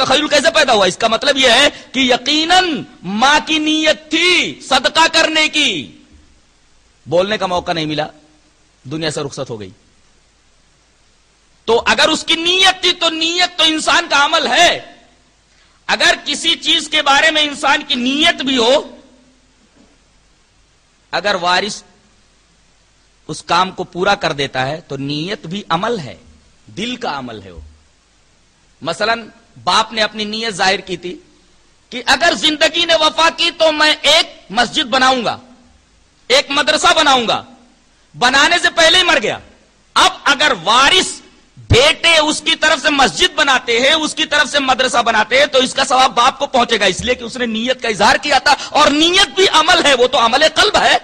تخیل کیسے پیدا ہوا؟ اس کا مطلب یہ ہے کہ یقیناً ماں کی نیت تھی صدقہ کرنے کی، بولنے کا موقع نہیں ملا، دنیا سے رخصت ہو گئی. تو اگر اس کی نیت تھی تو نیت تو انسان کا عمل ہے. اگر کسی چیز کے بارے میں انسان کی نیت بھی ہو، اگر وارث اس کام کو پورا کر دیتا ہے تو نیت بھی عمل ہے، دل کا عمل ہے وہ. مثلا باپ نے اپنی نیت ظاہر کی تھی کہ اگر زندگی نے وفا کی تو میں ایک مسجد بناؤں گا، ایک مدرسہ بناؤں گا. بنانے سے پہلے ہی مر گیا. اب اگر وارث بیٹے اس کی طرف سے مسجد بناتے ہیں، اس کی طرف سے مدرسہ بناتے ہیں، تو اس کا ثواب باپ کو پہنچے گا، اس لیے کہ اس نے نیت کا اظہار کیا تھا. اور نیت بھی عمل ہے، وہ تو عمل قلب ہے،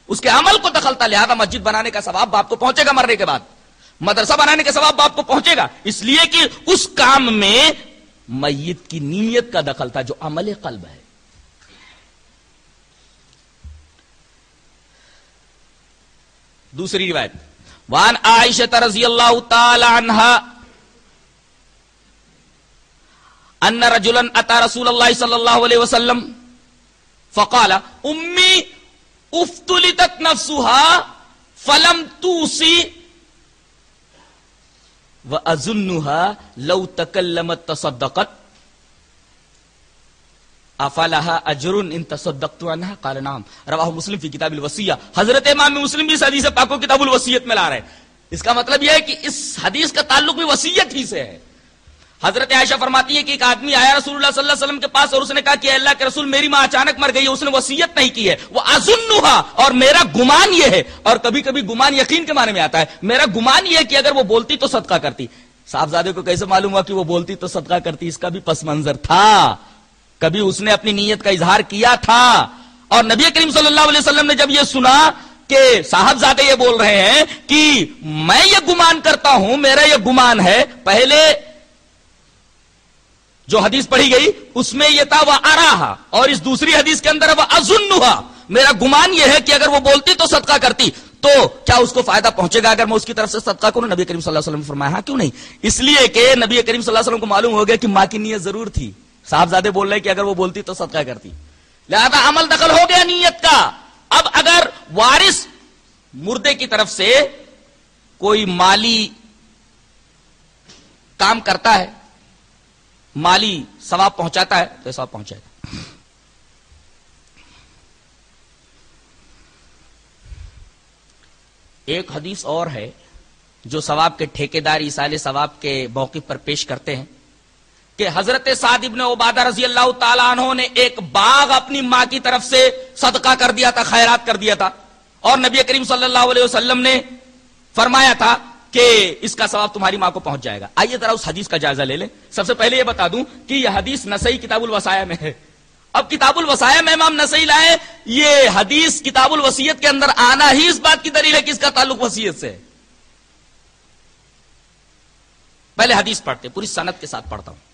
اس کے عمل کو دخل تھا. لہذا مسجد بنانے کا ثواب باپ کو پہنچے گا مرنے کے بعد، مدرسہ بنانے کا ثواب باپ کو پہنچے گا، اس لیے کہ اس کام میں میت کی نیت کا دخل تھا جو عمل قلب ہے. دوسری روایت وان عائشہ رضی اللہ تعالی عنہا ان رجلا اتى رسول اللہ صلی اللہ علیہ وسلم فقال امی افتلتت نفسها فلم توصی واظنها لو تکلمت تصدقت افلها اجر ان تصدقت عنها قال نعم رواہ مسلم فی کتاب الوصیہ. حضرت امام مسلم بھی اس حدیث پاک کو کتاب الوصیت میں لا رہے ہیں. اس کا مطلب یہ ہے کہ اس حدیث کا تعلق بھی وصیت ہی سے ہے. حضرت عائشہ فرماتی ہے کہ ایک آدمی آیا رسول اللہ صلی اللہ علیہ وسلم کے پاس اور اس نے کہا کہ اللہ کے رسول میری ماں اچانک مر گئی ہے، اس نے وصیت نہیں کی ہے. وہ اظنها، اور میرا گمان یہ ہے، اور کبھی کبھی گمان یقین کے معنی میں آتا ہے، میرا گمان یہ ہے کہ اگر وہ بولتی تو صدقہ کرتی. صاحبزادے کو کیسے معلوم ہوا کہ وہ بولتی تو صدقہ کرتی؟ اس کا بھی پس منظر تھا، کبھی اس نے اپنی نیت کا اظہار کیا تھا. اور نبی کریم صلی اللہ علیہ وسلم نے جب یہ سنا کہ صاحبزادے یہ بول رہے ہیں کہ میں یہ گمان کرتا ہوں، میرا یہ گمان ہے، پہلے جو حدیث پڑھی گئی اس میں یہ تھا وَأَرَاهَا، اور اس دوسری حدیث کے اندر وَأَظُنُّهَا، میرا گمان یہ ہے کہ اگر وہ بولتی تو صدقہ کرتی، تو کیا اس کو فائدہ پہنچے گا اگر میں اس کی طرف سے صدقہ کروں؟ نبی کریم صلی اللہ علیہ وسلم نے فرمایا ہاں کیوں نہیں. اس لیے کہ نبی کریم صلی اللہ علیہ وسلم کو معلوم ہو گیا کہ ماں کی نیت ضرور تھی. صاحبزادے بول رہے کہ اگر وہ بولتی تو صدقہ کرتی، لہذا عمل دخل ہو گیا نیت کا. اب اگر وارث مردے کی طرف سے کوئی مالی کام کرتا ہے، مالی ثواب پہنچاتا ہے، تو ثواب پہنچائے گا. ایک حدیث اور ہے جو ثواب کے ٹھیکیدار ایصال ثواب کے موقف پر پیش کرتے ہیں کہ حضرت سعد ابن عبادہ رضی اللہ تعالیٰ عنہ نے ایک باغ اپنی ماں کی طرف سے صدقہ کر دیا تھا، خیرات کر دیا تھا، اور نبی کریم صلی اللہ علیہ وسلم نے فرمایا تھا کہ اس کا ثواب تمہاری ماں کو پہنچ جائے گا. آئیے ذرا اس حدیث کا جائزہ لے لیں. سب سے پہلے یہ بتا دوں کہ یہ حدیث نسائی کتاب الوصایا میں ہے. اب کتاب الوصایا میں امام نسائی لائے یہ حدیث کتاب الوصیت کے اندر آنا ہی اس بات کی دلیل ہے کہ اس کا تعلق وصیت سے ہے. پہلے حدیث پڑھتے، پوری سند کے ساتھ پڑھتا ہوں.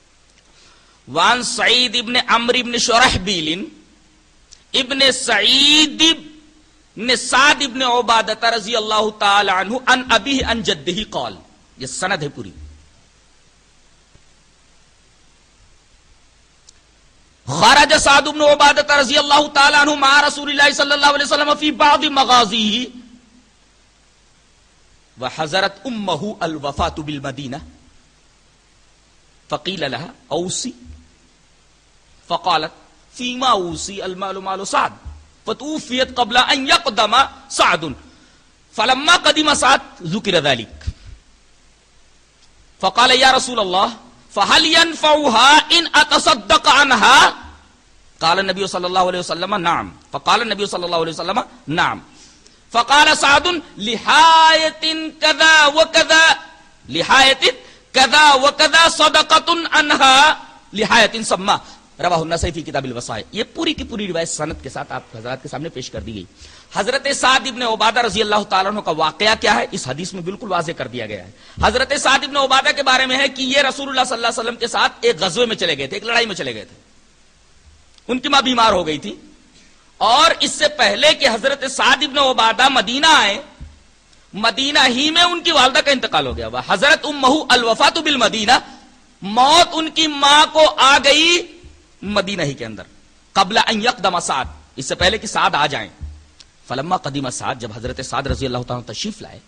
وان سعید ابن عمرو ابن شرحبیل ابن سعید ابن سعد ابن عبادہ رضی اللہ تعالی عنہ ان ابیہ ان جدہ قال، یہ سند ہے پوری. خرج سعد بن عبادہ رضی اللہ تعالی عنہ مع رسول اللہ صلی اللہ علیہ وسلم فی بعض مغازیہ وحضرت امہ الوفاة بالمدینہ فقیل لها اوصی فقالت فیما اوصی المال مال سعد فتوفیت قبل ان یقدم سعد فلما قدم سعد ذکر ذلك فقال یا رسول اللہ فهل ينفعها ان اتصدق عنها قال النبي صلى الله عليه وسلم نعم فقال النبي صلى الله عليه وسلم نعم فقال سعد لحایة كذا وكذا لحایة كذا وكذا صدقة عنها لحایة سما رواہ النسائی فی کتاب الوصایا. یہ پوری کی پوری روایت سند کے ساتھ آپ حضرات کے سامنے پیش کر دی گئی. حضرت سعد ابن عبادہ رضی اللہ تعالیٰ عنہ کا واقعہ کیا ہے اس حدیث میں بالکل واضح کر دیا گیا ہے. حضرت سعد ابن عبادہ کے بارے میں ہے کہ یہ رسول اللہ صلی اللہ علیہ وسلم کے ساتھ ایک غزوے میں چلے گئے تھے، ایک لڑائی میں چلے گئے تھے. ان کی ماں بیمار ہو گئی تھی، اور اس سے پہلے کہ حضرت سعد ابن عبادہ مدینہ آئے، مدینہ ہی میں ان کی والدہ کا انتقال ہو گیا. حضرت امہ الوفاة بالمدینہ، موت ان کی ماں کو آ گئی مدینہ ہی کے اندر، قبل ان یقدم سعد، اس سے پہلے کہ سعد آ جائیں. فلما قدیم سعد، جب حضرت سعد رضی اللہ تعالیٰ تشریف لائے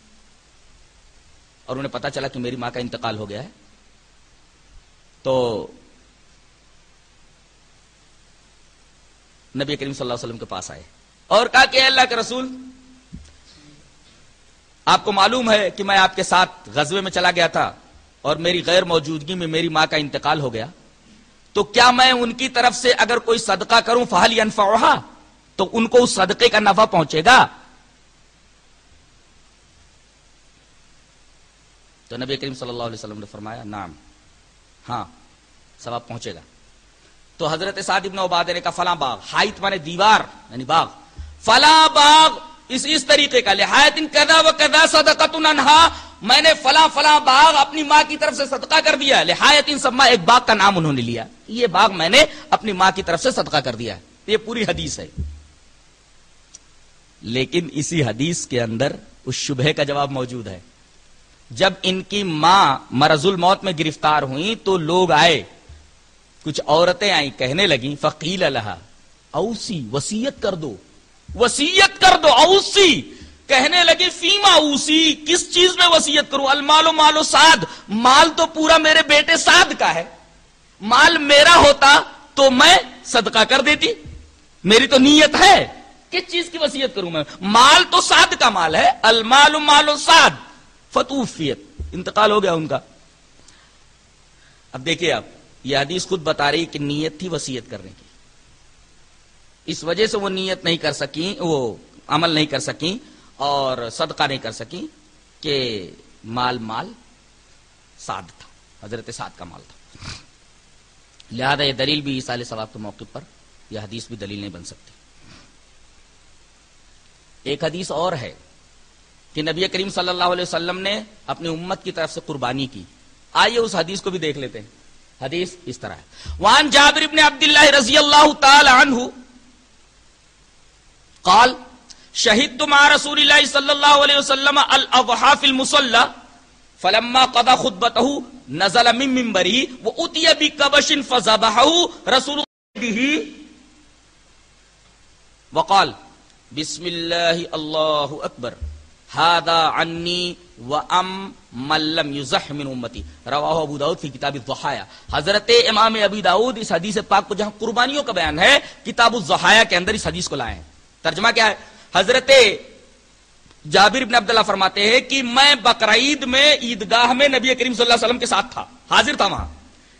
اور انہیں پتا چلا کہ میری ماں کا انتقال ہو گیا ہے، تو نبی کریم صلی اللہ علیہ وسلم کے پاس آئے اور کہا کہ اے اللہ کے رسول، آپ کو معلوم ہے کہ میں آپ کے ساتھ غزوے میں چلا گیا تھا اور میری غیر موجودگی میں میری ماں کا انتقال ہو گیا، تو کیا میں ان کی طرف سے اگر کوئی صدقہ کروں فہل ینفعها، تو ان کو اس صدقے کا نفع پہنچے گا؟ تو نبی کریم صلی اللہ علیہ وسلم نے فرمایا نعم، ہاں ثواب پہنچے گا. تو حضرت سعد ابن عبادہ نے کہا فلاں باغ، حائط مانے دیوار یعنی باغ، فلاں باغ اس طریقے کا، لحایت کذا و کذا صدقۃ عنہا، میں نے فلاں فلاں باغ اپنی ماں کی طرف سے صدقہ کر دیا. لحایت سما، ایک باغ کا نام انہوں نے لیا، یہ باغ میں نے اپنی ماں کی طرف سے صدقہ کر دیا. یہ پوری حدیث ہے. لیکن اسی حدیث کے اندر اس شبہے کا جواب موجود ہے. جب ان کی ماں مرض الموت میں گرفتار ہوئیں تو لوگ آئے، کچھ عورتیں آئیں، کہنے لگیں فقیل لہا اوسی، وصیت کر دو، وصیت کر دو، اوسی، کہنے لگے فیما اوسی، کس چیز میں وصیت کروں؟ المال مال سعد، مال تو پورا میرے بیٹے سعد کا ہے، مال میرا ہوتا تو میں صدقہ کر دیتی، میری تو نیت ہے، کس چیز کی وصیت کروں میں؟ مال تو سعد کا مال ہے، المال مال سعد، فتوفیت، انتقال ہو گیا ان کا. اب دیکھیے، آپ یہ حدیث خود بتا رہی کہ نیت تھی وصیت کرنے کی، اس وجہ سے وہ نیت نہیں کر سکیں، وہ عمل نہیں کر سکیں اور صدقہ نہیں کر سکیں کہ مال سعد تھا، حضرت سعد کا مال تھا. لہذا یہ دلیل بھی ایصال ثواب کے موقع پر یہ حدیث بھی دلیل نہیں بن سکتی. ایک حدیث اور ہے کہ نبی کریم صلی اللہ علیہ وسلم نے اپنی امت کی طرف سے قربانی کی. آئیے اس حدیث کو بھی دیکھ لیتے ہیں. حدیث اس طرح ہے، وعن جابر بن عبد اللہ رضی اللہ تعالی عنہ قال شہدت مع رسول اللہ صلی اللہ علیہ وسلم الاضحى في المصلى فلما قضى خطبته نزل من منبره واتي بكبش فذبحه رسول الله به وقال بسم الله الله اکبر هذا عني وام من لم يزح من امتی، رواہ ابو داؤد فی کتاب الضحایا. حضرت امام ابی داؤد اس حدیث پاک کو جہاں قربانیوں کا بیان ہے کتاب الضحایا کے اندر اس حدیث کو لائے ہیں. ترجمہ کیا ہے؟ حضرت جابر بن عبداللہ فرماتے ہیں کہ میں بقرعید میں عیدگاہ میں نبی کریم صلی اللہ علیہ وسلم کے ساتھ تھا، حاضر تھا وہاں.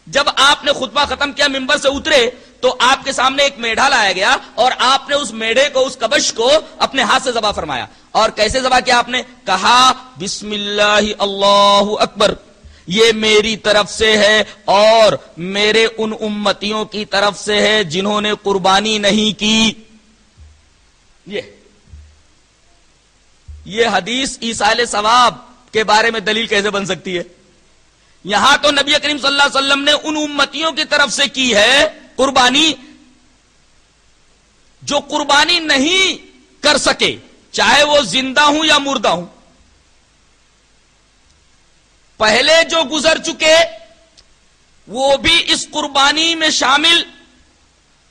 جب آپ نے خطبہ ختم کیا، منبر سے اترے تو آپ کے سامنے ایک میڑھا لایا گیا اور آپ نے اس میڑھے کو، اس کبش کو اپنے ہاتھ سے ذبح فرمایا. اور کیسے ذبح کیا آپ نے؟ کہا بسم اللہ اللہ اکبر، یہ میری طرف سے ہے اور میرے ان امتیوں کی طرف سے ہے جنہوں نے قربانی نہیں کی. یہ حدیث ایصال ثواب کے بارے میں دلیل کیسے بن سکتی ہے؟ یہاں تو نبی کریم صلی اللہ علیہ وسلم نے ان امتیوں کی طرف سے کی ہے قربانی جو قربانی نہیں کر سکے، چاہے وہ زندہ ہوں یا مردہ ہوں. پہلے جو گزر چکے وہ بھی اس قربانی میں شامل،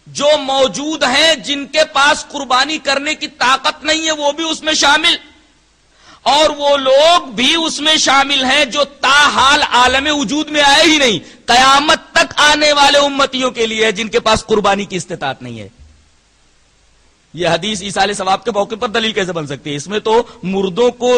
جو موجود ہیں جن کے پاس قربانی کرنے کی طاقت نہیں ہے وہ بھی اس میں شامل، اور وہ لوگ بھی اس میں شامل ہیں جو تاحال عالم وجود میں آئے ہی نہیں، قیامت تک آنے والے امتیوں کے لیے جن کے پاس قربانی کی استطاعت نہیں ہے. یہ حدیث ایصال ثواب کے موقع پر دلیل کیسے بن سکتی ہے؟ اس میں تو مردوں کو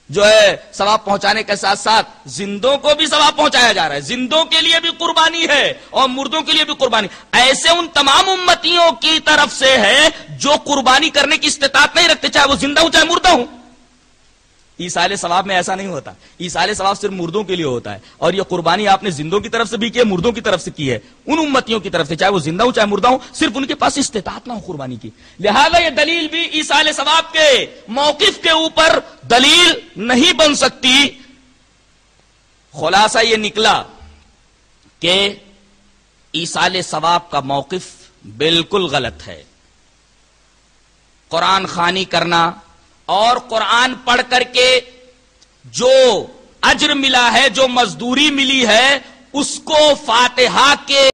جو ہے ثواب پہنچانے کے ساتھ ساتھ زندوں کو بھی ثواب پہنچایا جا رہا ہے. زندوں کے لیے بھی قربانی ہے اور مردوں کے لیے بھی قربانی. ایسے ان تمام امتیوں کی طرف سے ہے جو قربانی کرنے کی استطاعت نہیں رکھتے، چاہے وہ زندہ ہوں چاہے مردہ ہوں. ایصال ثواب میں ایسا نہیں ہوتا. ایصال ثواب صرف مردوں کے لیے ہوتا ہے، اور یہ قربانی آپ نے زندوں کی طرف سے بھی کی ہے، مردوں کی طرف سے کی ہے، ان امتیوں کی طرف سے، چاہے وہ زندہ ہوں چاہے مردہ ہوں، صرف ان کے پاس استطاعت نہ ہو قربانی کی. لہذا یہ دلیل بھی ایصال ثواب کے موقف کے اوپر دلیل نہیں بن سکتی. خلاصہ یہ نکلا کہ ایصال ثواب کا موقف بالکل غلط ہے. قرآن خوانی کرنا اور قرآن پڑھ کر کے جو اجر ملا ہے، جو مزدوری ملی ہے، اس کو فاتحہ کے